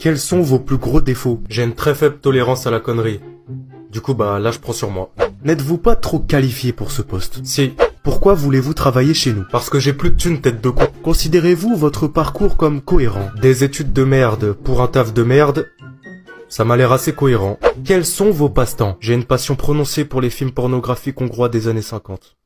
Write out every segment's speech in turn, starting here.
Quels sont vos plus gros défauts? J'ai une très faible tolérance à la connerie. Du coup, bah là, je prends sur moi. N'êtes-vous pas trop qualifié pour ce poste? Si. Pourquoi voulez-vous travailler chez nous? Parce que j'ai plus de thunes, tête de con. Considérez-vous votre parcours comme cohérent? Des études de merde pour un taf de merde, ça m'a l'air assez cohérent. Quels sont vos passe-temps? J'ai une passion prononcée pour les films pornographiques hongrois des années 50.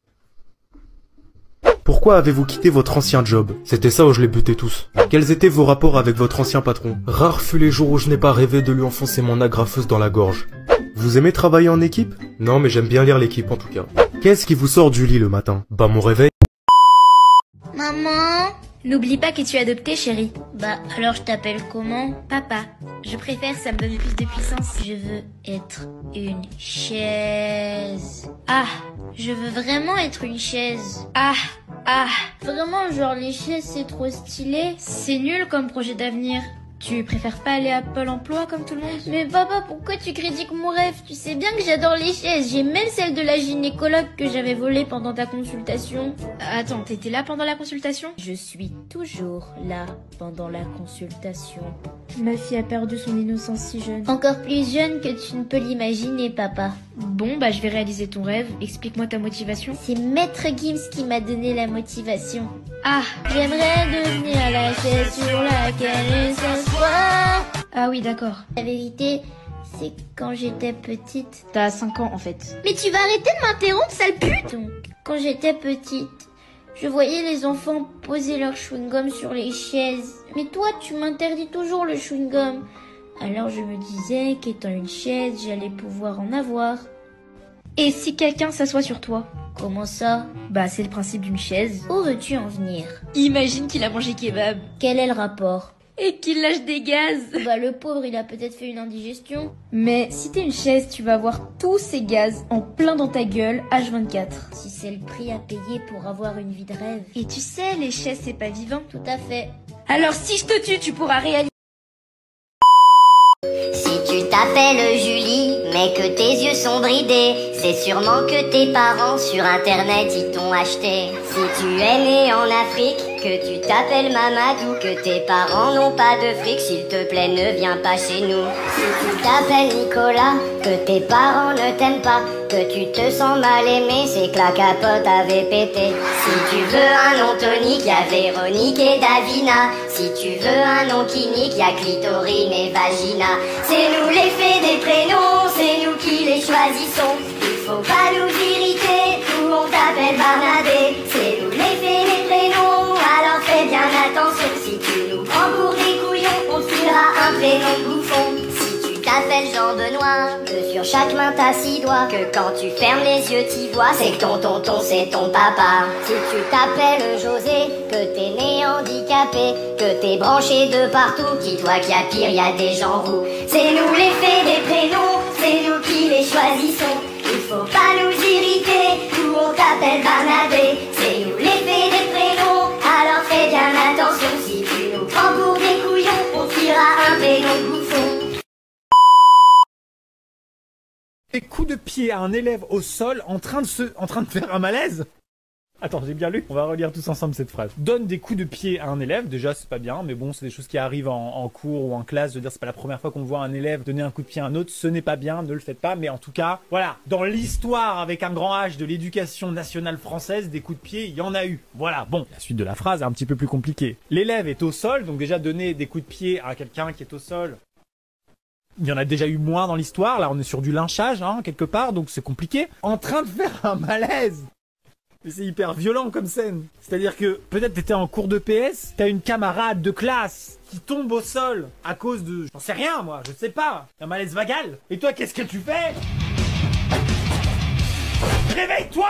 Pourquoi avez-vous quitté votre ancien job? C'était ça où je les butais tous. Quels étaient vos rapports avec votre ancien patron? Rares fut les jours où je n'ai pas rêvé de lui enfoncer mon agrafeuse dans la gorge. Vous aimez travailler en équipe? Non, mais j'aime bien lire l'équipe en tout cas. Qu'est-ce qui vous sort du lit le matin? Bah mon réveil. Maman? N'oublie pas que tu es adopté, chérie. Bah, alors je t'appelle comment? Papa. Je préfère, ça me donne plus de puissance. Je veux être une chaise. Ah, je veux vraiment être une chaise. Ah, vraiment, genre les chaises c'est trop stylé. C'est nul comme projet d'avenir. Tu préfères pas aller à Pôle emploi comme tout le monde? Mais papa, pourquoi tu critiques mon rêve? Tu sais bien que j'adore les chaises. J'ai même celle de la gynécologue que j'avais volée pendant ta consultation. Attends, t'étais là pendant la consultation? Je suis toujours là pendant la consultation. Ma fille a perdu son innocence si jeune. Encore plus jeune que tu ne peux l'imaginer, papa. Bon, bah je vais réaliser ton rêve. Explique-moi ta motivation. C'est Maître Gims qui m'a donné la motivation. Ah, j'aimerais devenir la chaise sur laquelle s'asseoir. Ah oui, d'accord. La vérité, c'est quand j'étais petite. T'as 5 ans en fait. Mais tu vas arrêter de m'interrompre, sale pute! Donc, quand j'étais petite, je voyais les enfants poser leur chewing-gum sur les chaises. Mais toi, tu m'interdis toujours le chewing-gum. Alors je me disais qu'étant une chaise, j'allais pouvoir en avoir. Et si quelqu'un s'assoit sur toi? Comment ça? Bah c'est le principe d'une chaise. Où veux-tu en venir? Imagine qu'il a mangé kebab. Quel est le rapport? Et qu'il lâche des gaz. Bah le pauvre, il a peut-être fait une indigestion. Mais si t'es une chaise, tu vas avoir tous ces gaz en plein dans ta gueule, H24. Si c'est le prix à payer pour avoir une vie de rêve. Et tu sais, les chaises c'est pas vivant. Tout à fait. Alors si je te tue, tu pourras réaliser. Si tu t'appelles Julie, mais que tes yeux sont bridés, c'est sûrement que tes parents sur internet ils t'ont acheté. Si tu es né en Afrique, que tu t'appelles Mamadou, que tes parents n'ont pas de fric, s'il te plaît ne viens pas chez nous. Si tu t'appelles Nicolas, que tes parents ne t'aiment pas, que tu te sens mal aimé, c'est que la capote avait pété. Si tu veux un nom tonique, y a Véronique et Davina. Si tu veux un nom qui nique, y a Clitorine et Vagina. C'est nous les fées des prénoms, c'est nous qui les choisissons. Il faut pas nous irriter, tout le monde t'appelle Barnabé. C'est nous les fées des prénoms, alors fais bien attention. Si tu nous prends pour des couillons, on te filera un prénom bouffon. Si tu t'appelles Jean-Benoît, que sur chaque main t'as 6 doigts, que quand tu fermes les yeux t'y vois, c'est que ton tonton c'est ton papa. Si tu t'appelles José, que t'es né handicapé, que t'es branché de partout, dis-toi qu'il y a pire, y a des gens roux. C'est nous les fées des prénoms, c'est nous qui les choisissons. Il faut pas nous irriter, tout on t'appelle Barnabé. C'est nous les fées des prénoms, alors fais bien attention. Si tu nous prends pour des couillons, on tirera un prénom bouffon. Des coups de pied à un élève au sol en train de faire un malaise. Attends, j'ai bien lu. On va relire tous ensemble cette phrase. Donne des coups de pied à un élève. Déjà, c'est pas bien, mais bon, c'est des choses qui arrivent en cours ou en classe. Je veux dire, c'est pas la première fois qu'on voit un élève donner un coup de pied à un autre. Ce n'est pas bien, ne le faites pas. Mais en tout cas, voilà. Dans l'histoire avec un grand H de l'éducation nationale française, des coups de pied, il y en a eu. Voilà. Bon, la suite de la phrase est un petit peu plus compliquée. L'élève est au sol, donc déjà donner des coups de pied à quelqu'un qui est au sol. Il y en a déjà eu moins dans l'histoire. Là, on est sur du lynchage, hein, quelque part, donc c'est compliqué. En train de faire un malaise. Mais c'est hyper violent comme scène. C'est-à-dire que peut-être t'étais en cours de PS, t'as une camarade de classe qui tombe au sol à cause de... J'en sais rien, moi, je sais pas. Un malaise vagal. Et toi, qu'est-ce que tu fais? Réveille-toi!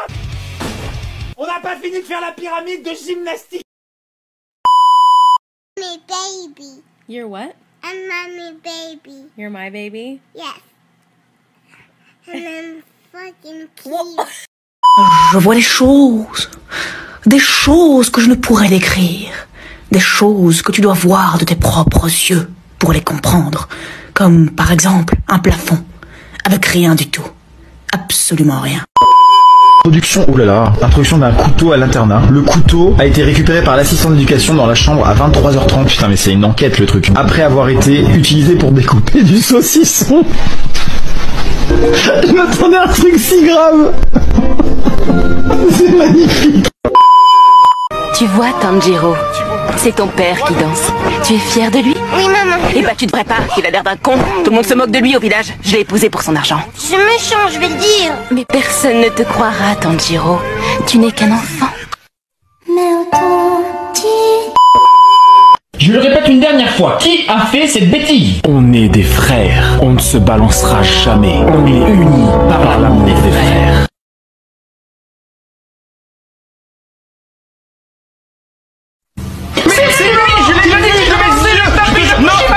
On n'a pas fini de faire la pyramide de gymnastique. My baby. You're what? I'm mommy baby. You're my baby? Yes. And I'm fucking cute. Je vois des choses que je ne pourrais décrire, des choses que tu dois voir de tes propres yeux pour les comprendre, comme par exemple un plafond, avec rien du tout, absolument rien. Introduction, oulala, introduction d'un couteau à l'internat. Le couteau a été récupéré par l'assistant d'éducation dans la chambre à 23h30. Putain, mais c'est une enquête le truc. Après avoir été utilisé pour découper du saucisson. Je m'attendais à un truc si grave. C'est magnifique. Tu vois, Tanjiro, c'est ton père qui danse. Tu es fier de lui? Oui, maman. Eh bah, tu devrais pas. Il a l'air d'un con. Tout le monde se moque de lui au village. Je l'ai épousé pour son argent. Je me change, je vais le dire. Mais personne ne te croira, Tanjiro. Tu n'es qu'un enfant. Je le répète une dernière fois, qui a fait cette bêtise? On est des frères, on ne se balancera jamais. On est unis par l'amour des frères. C'est lui, je l'ai dit, je vais le taper, non, c'est pas...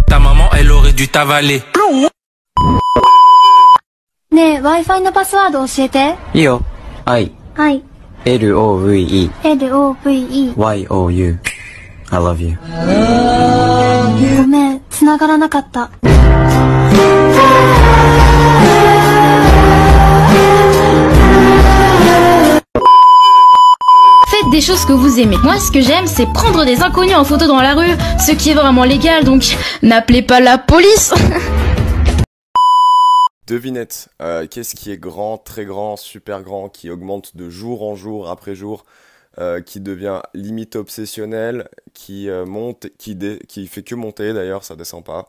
Ta maman, elle aurait dû t'avaler. ねえ、Wi-Fi のパスワード教えて。いいよ。I。はい。LOVE。LOVE。YOU。I love you。ごめん、繋がらなかった。Faites des choses que vous aimez. Moi, ce que j'aime, c'est prendre des inconnus en photo dans la rue, ce qui est vraiment légal, donc n'appelez pas la police. Devinette, qu'est-ce qui est grand, très grand, super grand, qui augmente de jour en jour après jour, qui devient limite obsessionnel, qui monte, qui fait que monter d'ailleurs, ça descend pas.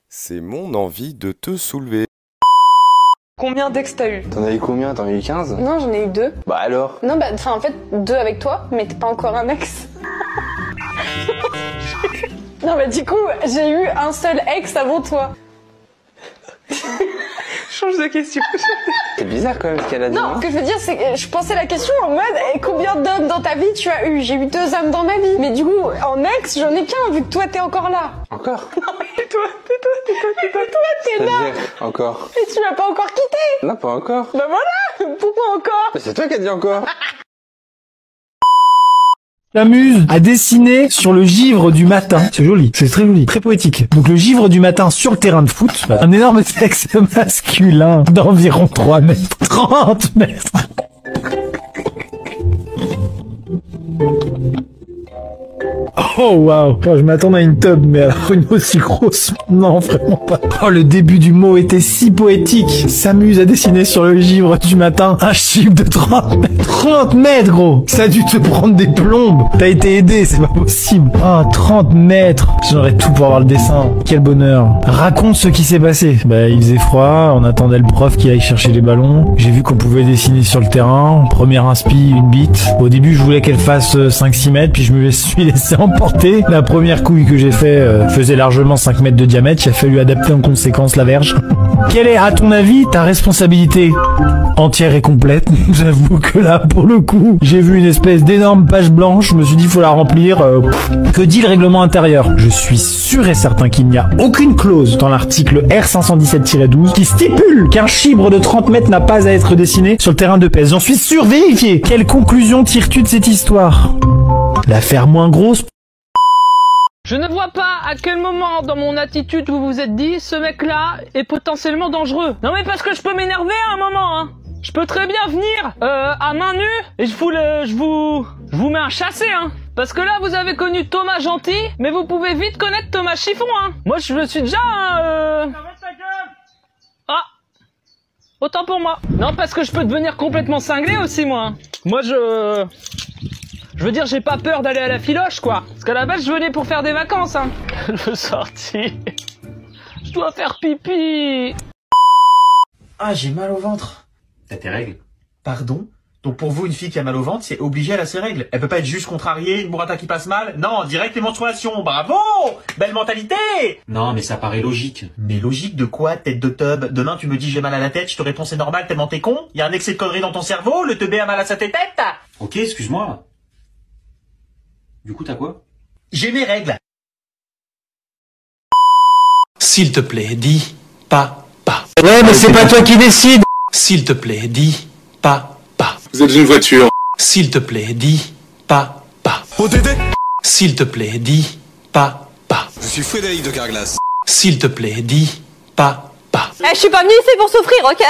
C'est mon envie de te soulever. Combien d'ex t'as eu? T'en as eu combien? T'en as eu 15? Non, j'en ai eu 2. Bah alors? Non, bah, enfin, en fait, 2 avec toi, mais t'es pas encore un ex. Non, mais du coup, j'ai eu un seul ex avant toi. Change de question. C'est bizarre quand même ce qu'elle a dit. Non, ce que je veux dire, c'est que je pensais la question en mode combien d'hommes dans ta vie tu as eu? J'ai eu 2 hommes dans ma vie. Mais du coup, en ex, j'en ai qu'un vu que toi t'es encore là. Encore? Non, mais toi, t'es là. Encore. Et tu m'as pas encore quitté. Non, pas encore. Bah voilà. Pourquoi encore? Mais c'est toi qui as dit encore. S'amuse à dessiner sur le givre du matin. C'est joli, c'est très joli, très poétique. Donc le givre du matin sur le terrain de foot, un énorme sexe masculin d'environ 3 mètres. 30 mètres. Oh waouh, je m'attendais à une tub, mais alors une aussi grosse, non vraiment pas. Oh, le début du mot était si poétique. S'amuse à dessiner sur le givre du matin un chiffre de 30 mètres. 30 mètres gros. Ça a dû te prendre des plombes. T'as été aidé, c'est pas possible. Ah, 30 mètres. J'aurais tout pour avoir le dessin. Quel bonheur. Raconte ce qui s'est passé. Bah, il faisait froid, on attendait le prof qui aille chercher les ballons. J'ai vu qu'on pouvait dessiner sur le terrain. Première inspi, une bite. Au début, je voulais qu'elle fasse 5-6 mètres, puis je me suis laissé emporter. La première couille que j'ai fait faisait largement 5 mètres de diamètre. Il a fallu adapter en conséquence la verge. Quelle est, à ton avis, ta responsabilité entière et complète? J'avoue que là, pour le coup, j'ai vu une espèce d'énorme page blanche. Je me suis dit, faut la remplir. Que dit le règlement intérieur? Je suis sûr et certain qu'il n'y a aucune clause dans l'article R517-12 qui stipule qu'un chibre de 30 mètres n'a pas à être dessiné sur le terrain de pèse. J'en suis sûr, vérifié. Quelle conclusion tires-tu de cette histoire? La faire moins grosse? Je ne vois pas à quel moment dans mon attitude vous vous êtes dit ce mec-là est potentiellement dangereux. Non mais parce que je peux m'énerver à un moment, hein. Je peux très bien venir à main nue et je vous mets un chassé, hein. Parce que là vous avez connu Thomas gentil, mais vous pouvez vite connaître Thomas chiffon, hein. Moi je me suis déjà Ah, autant pour moi. Non parce que je peux devenir complètement cinglé aussi moi. Hein. Moi je veux dire, j'ai pas peur d'aller à la filoche, quoi. Parce qu'à la base, je venais pour faire des vacances, hein. Je veux sortir. Je dois faire pipi. Ah, j'ai mal au ventre. T'as tes règles? Pardon? Donc pour vous, une fille qui a mal au ventre, c'est obligé à ses règles. Elle peut pas être juste contrariée, une burrata qui passe mal. Non, direct les menstruations. Bravo! Belle mentalité! Non, mais ça paraît logique. Mais logique de quoi, tête de tub? Demain, tu me dis j'ai mal à la tête, je te réponds c'est normal, tellement t'es con. Y a un excès de conneries dans ton cerveau, le teubé a mal à sa tête. Ok, excuse-moi. Du coup, t'as quoi? J'ai mes règles. S'il te plaît, dis pas. Ouais, mais c'est pas toi qui décide. S'il te plaît, dis pas. Vous êtes une voiture. S'il te plaît, dis papa. Pour t'aider. S'il te plaît, dis papa. Je suis Frédéric de Carglass. S'il te plaît, dis papa. Eh, je suis pas venue ici pour souffrir, ok?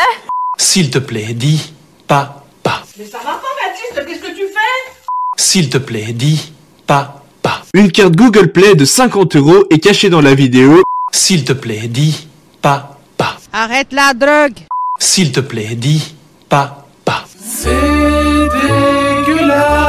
S'il te plaît, dis papa. Mais ça va pas, Baptiste, qu'est-ce que tu fais? S'il te plaît, dis papa. Une carte Google Play de 50 € est cachée dans la vidéo. S'il te plaît, dis papa. Arrête la drogue. S'il te plaît, dis papa. C'est dégueulasse.